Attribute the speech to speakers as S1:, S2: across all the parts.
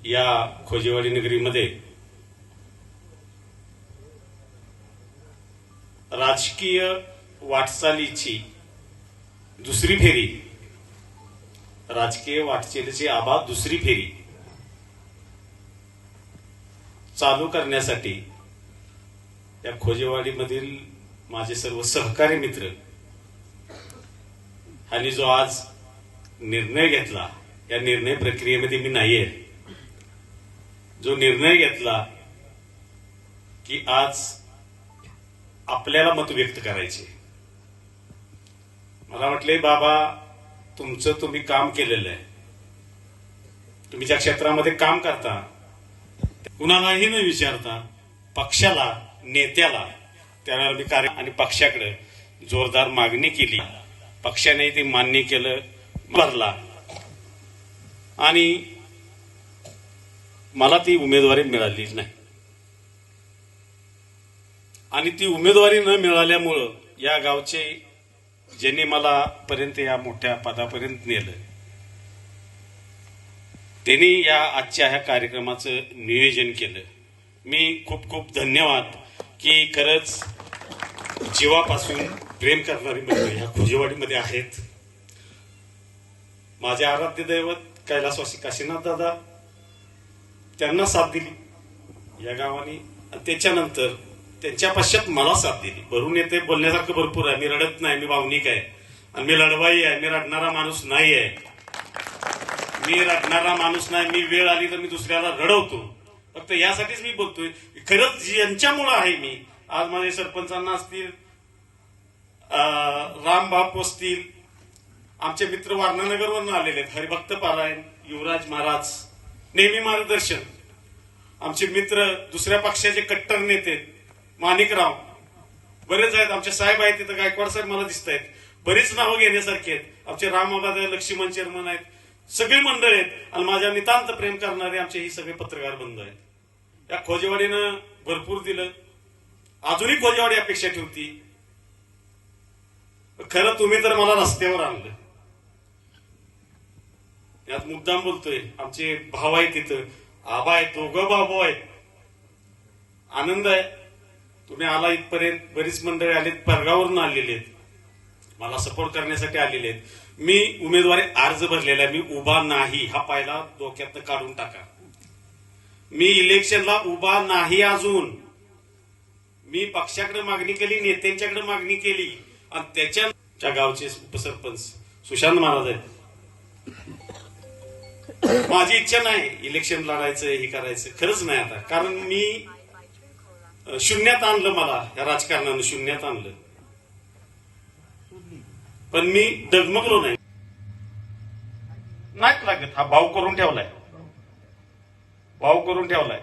S1: या खोजेवाडी नगरीमध्ये राजकीय वाटचालीची दुसरी फेरी, राजकीय वाटचालीची आबा दुसरी फेरी चालू करण्यासाठी या खोजेवाडीमधील माझे सर्व सहकारी मित्र आणि जो आज निर्णय घेतला, या निर्णय प्रक्रियेमध्ये मी नाहीये, जो निर्णय घेतला की आज आपल्याला मत व्यक्त करायचे. मला म्हटले, बाबा तुमचं तुम्ही काम केलेलं आहे, तुम्ही ज्या क्षेत्रामध्ये काम करता कुणालाही न विचारता पक्षाला, नेत्याला, त्यावेळेला मी कार्य आणि पक्षाकडे जोरदार मागणी केली. पक्षाने ते मान्य केलं, भरला आणि मला ती उमेदवारी मिळालीच नाही. आणि ती उमेदवारी न मिळाल्यामुळं या गावचे ज्यांनी मला पर्यंत या मोठ्या पदापर्यंत नेलं, त्यांनी या आजच्या ह्या कार्यक्रमाचं नियोजन केलं. मी खूप खूप धन्यवाद की खरंच जीवापासून प्रेम करणारी मंडळी ह्या खोजेवाडीमध्ये आहेत. माझे आराध्य दैवत कैलासवासी काशीनाथ दादा, त्यांना साथ दिली या गावाने. त्याच्यानंतर त्यांच्या पश्चात मला साथ दिली. भरून येते बोलण्यासारखं भरपूर आहे. मी रडत नाही, मी भावनिक आहे आणि मी लढवाई आहे. मी रडणारा माणूस नाही आहे, मी रडणारा माणूस नाही. मी वेळ आली तर मी दुसऱ्याला रडवतो. फक्त यासाठीच मी बोलतोय, खरंच यांच्यामुळं आहे मी आज. माझे सरपंचांना असतील, रामबाप असतील, आमचे मित्र वारणानगरवरून आलेले आहेत, हरिभक्त पारायण, युवराज महाराज, नेहमी मार्गदर्शन. आमचे मित्र दुसऱ्या पक्षाचे कट्टर नेते माणिकराव बरेच आहेत. आमचे साहेब आहेत तिथं, गायकवाड साहेब मला दिसत आहेत. बरीच नावं घेण्यासारखी आहेत. आमचे रामबाबा लक्ष्मण चेअरमन आहेत, सगळी मंडळ आहेत. आणि माझ्या नितांत प्रेम करणारे आमचे ही सगळे पत्रकार बंधू आहेत. या खोजेवाडीनं भरपूर दिलं, अजूनही खोजेवाडी अपेक्षा ठेवती. खरं तुम्ही तर मला रस्त्यावर आणलं. यात मुद्दाम बोलतोय, आमचे भाव आहेत तिथं, आबा आहेत, दोघं बाबू आहेत. आनंद आहे तुम्ही आला इथपर्यंत. बरीच मंडळी आलीत, परगावरून आलेली आहेत, मला सपोर्ट करण्यासाठी आलेले आहेत. मी उमेदवारी अर्ज भरलेला आहे, मी उभा नाही हा पहिला डोक्यातनं काढून टाका. मी इलेक्शनला उभा नाही अजून. मी पक्षाकडे मागणी केली, नेत्यांच्याकडे मागणी केली आणि त्याच्या गावचे उपसरपंच सुशांत महाराज आहेत. माझी इच्छा नाही इलेक्शन लढायचं, हे करायचं, खरंच नाही आता. कारण मी शून्यात आणलं, मला या राजकारणानं शून्यात आणलं. पण मी डगमगलो नाही लागत. हा भाव करून ठेवलाय, भाव करून ठेवलाय.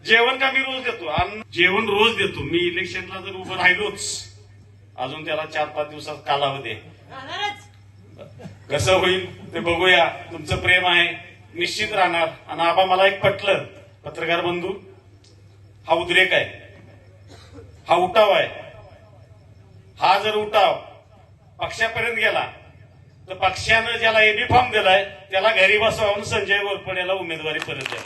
S1: जेवण का मी रोज देतो, जेवण रोज देतो. मी इलेक्शनला जर उभं राहिलोच, अजून त्याला 4-5 दिवसात कालावधी आहे. कसं होईल ते बघूया. तुमचं प्रेम आहे, निश्चित राहणार. आणि आबा मला एक पटलं, पत्रकार बंधू, हा उद्रेक आहे, हा उठाव आहे. हा जर उठाव पक्षापर्यंत गेला तर पक्षानं ज्याला एबी फॉर्म दिलाय त्याला घरी बसवावून संजय घोरपडेला उमेदवारी परत द्या.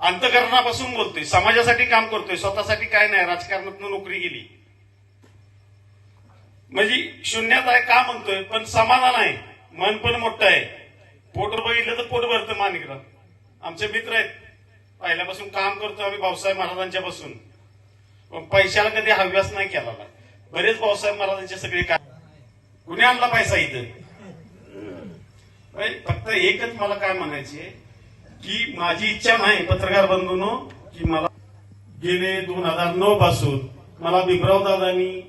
S1: अंतःकरणापासून बोलतोय, समाजासाठी काम करतोय, स्वतःसाठी काय नाही. राजकारणातून नोकरी गेली म्हणजे शून्यात आहे का म्हणतोय, पण समाधान आहे, मन पण मोठं आहे. पोट बघितलं तर पोट भरतं. माणिकराव आमचे मित्र आहेत, पहिल्यापासून काम करतो आम्ही भाऊसाहेब महाराजांच्या पासून. पण पैशाला कधी हव्यास नाही केला. बरेच भाऊसाहेब महाराजांचे सगळे काम. कुणी आणला पैसा इथं? फक्त एकच मला काय म्हणायचे की माझी इच्छा नाही पत्रकार बंधूंनो, की मला गेले 2009 पासून मला भीमराव दादांनी,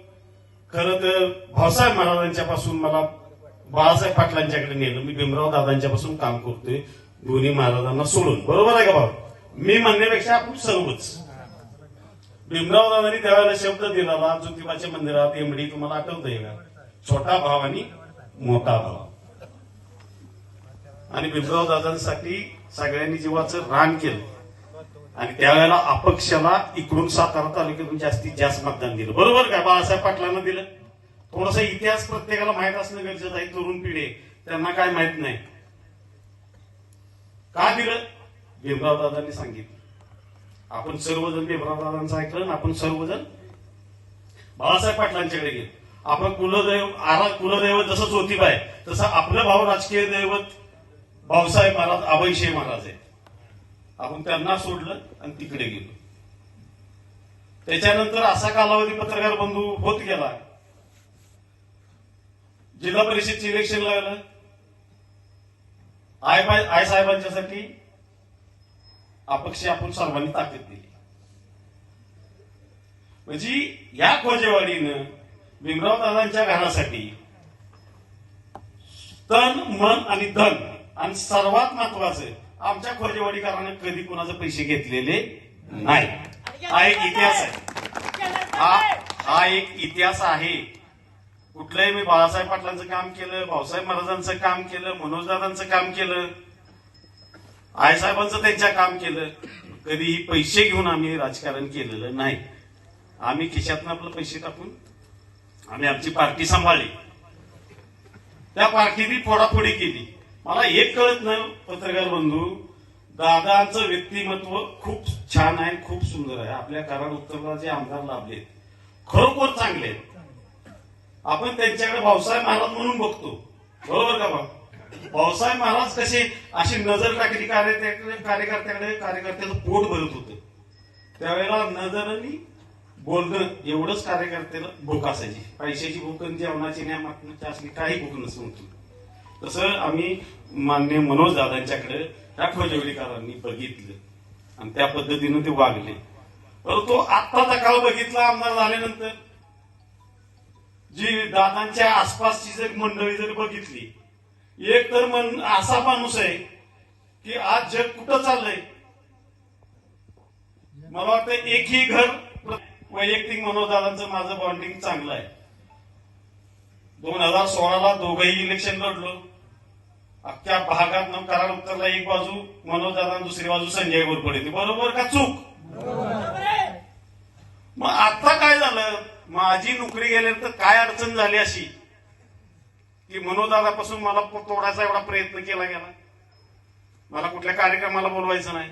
S1: खरं तर भाऊसाहेब महाराजांच्या पासून मला बाळासाहेब पाटलांच्याकडे नेलं. मी भीमराव दादांच्या पासून काम करतोय, दोन्ही महाराजांना सोडून. बरोबर आहे का भाऊ? मी म्हणण्यापेक्षा आपण सर्वच. भीमराव दादांनी त्यावेळेला शब्द दिला, ज्योतिबाच्या मंदिरात एमडी, तुम्हाला आठवतंय का? छोटा भाव आणि मोठा भाव. आणि भीमराव दादांसाठी सगळ्यांनी जीवाचं रान केलं. आणि त्यावेळेला अपक्षाला इकडून सातारा तालुक्यातून जास्तीत जास्त मतदान दिलं. बरोबर का? बाळासाहेब पाटलांना दिलं, थोडासा इतिहास प्रत्येकाला माहित असणं गरजेचं आहे. तरुण पिढी त्यांना काय माहित नाही. का दिलं? भीमराव दादांनी सांगितलं. आपण सर्वजण भीमराव दादांचं ऐकलं आणि आपण सर्वजण बाळासाहेब पाटलांच्याकडे गेलो. आपण कुलदैवत जसं ज्योतिबा आहे तसं आपलं भाव राजकीय दैवत भाऊसाहेब महाराज, अभयसिंह महाराज आहेत. आपण त्यांना सोडलं आणि तिकडे गेलो. त्याच्यानंतर असा कालावधी पत्रकार बंधू होत गेला. जिल्हा परिषदचे इलेक्शन लागलं. आय साहेबांच्यासाठी अपक्ष आपण सर्वांनी ताकद दिली. म्हणजे या खोजेवाडीनं भीमराव दादांच्या घरासाठी तन, मन आणि धन, आणि सर्वात महत्वाचं आमच्या खोजेवाडीकरांना कधी कोणाचे पैसे घेतलेले नाही. हा एक इतिहास आहे. हा एक इतिहास आहे. कुठलंही मी बाळासाहेब पाटलांचं काम केलं, भाऊसाहेब महाराजांचं काम केलं, मनोजदादांचं काम केलं, आईसाहेबांचं त्यांच्या काम केलं. कधीही पैसे घेऊन आम्ही राजकारण केलेलं नाही. आम्ही खिशातनं आपलं पैसे टाकून आम्ही आमची पार्टी सांभाळली. त्या पार्टीने फोडाफोडी केली. मला एक कळत नाही पत्रकार बंधू, दादांचं व्यक्तिमत्व खूप छान आहे, खूप सुंदर आहे. आपल्या कराड उत्तरला जे आमदार लाभले खरोखर चांगले आहेत. आपण त्यांच्याकडे भाऊसाहेब महाराज म्हणून बघतो, बरोबर का बा? भाऊसाहेब महाराज कसे अशी नजर टाकली कार्यकर्त्याचं पोट भरत होतं. त्यावेळेला नजरनी बोलणं एवढंच कार्यकर्त्याला भूक असायची. पैशाची भूक आणि जेवणाची न्यामाची असली काही भूक नसतो. तसं आम्ही मान्य मनोज दादांच्याकडे त्या खोजेवाडीकरांनी बघितलं आणि त्या पद्धतीनं ते वागले. परंतु आत्ताचा काळ बघितला आमदार झाल्यानंतर, जी दादांच्या आसपासची जर मंडळी जर बघितली, एक तर असा माणूस आहे की आज जग कुठं चाललंय. मला वाटतं एकही घर वैयक्तिक मनोजदादांचं माझं बॉन्डिंग चांगलं आहे. 2016ला दोघंही इलेक्शन लढलो. अख्ख्या भागात कराड उत्तरला एक बाजू मनोजदादा, दुसरी बाजू संजय घोरपडे. बरोबर का चूक? मग आता काय झालं, माझी नोकरी गेल्यानंतर काय अडचण झाली अशी की मनोजदादापासून मला तोडायचा एवढा प्रयत्न केला गेला. मला कुठल्या कार्यक्रमाला बोलवायचं नाही.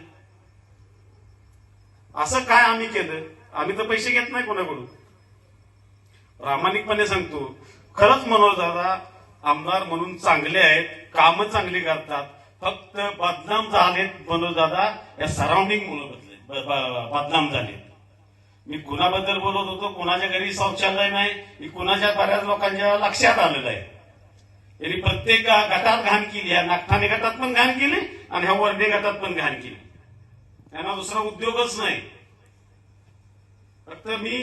S1: असं काय आम्ही केलं? आम्ही तर पैसे घेत नाही कोणाकडून. प्रामाणिकपणे सांगतो, खरंच मनोजदादा आमदार म्हणून चांगले आहेत, कामं चांगली करतात. फक्त बदनाम झालेत मनोजदादा या सराउंडिंग मुळे बदनाम झालेत. मी कुणाबद्दल बोलत होतो, कुणाच्या घरी शौचालय नाही, मी कुणाच्या बऱ्याच लोकांच्या लक्षात आलेलं आहे. यांनी प्रत्येक गटात घाण केली. ह्या नागठाणे गटात पण घाण केली आणि ह्या वर्धे गटात पण घाण केली. त्यांना दुसरा उद्योगच नाही. फक्त मी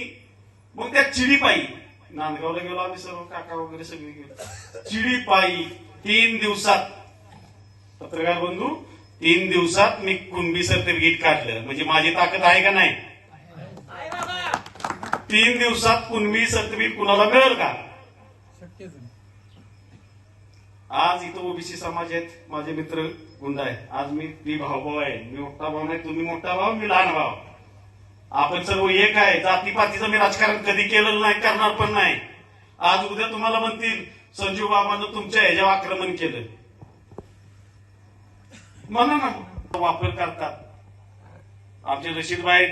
S1: मग त्या चिडीपायी नांदगावला गेलो आम्ही सर्व काका वगैरे सगळे गेलो. चिडीपायी 3 दिवसात पत्रकार बंधू 3 दिवसात मी कुणबी सर्टिफिकेट काढलं. म्हणजे माझी ताकद आहे का नाही? 3 दिवसात कुणबी सर्टिफिकेट कुणाला मिळेल का? आज इथं ओबीसी समाज आहेत, माझे मित्र गुंड आहे. आज मी भाऊ आहे. मी मोठा भाऊ नाही, तुम्ही मोठा भाऊ, मी लहान भाऊ. आपण सर्व एक आहे. जातीपातीचं मी राजकारण कधी केलेलं नाही, करणार पण नाही. आज उद्या तुम्हाला म्हणतील संजीव बाबांना तुमच्या ह्याच्यावर आक्रमण केलं म्हणा ना. वापर करतात. आमचे रशीदबाई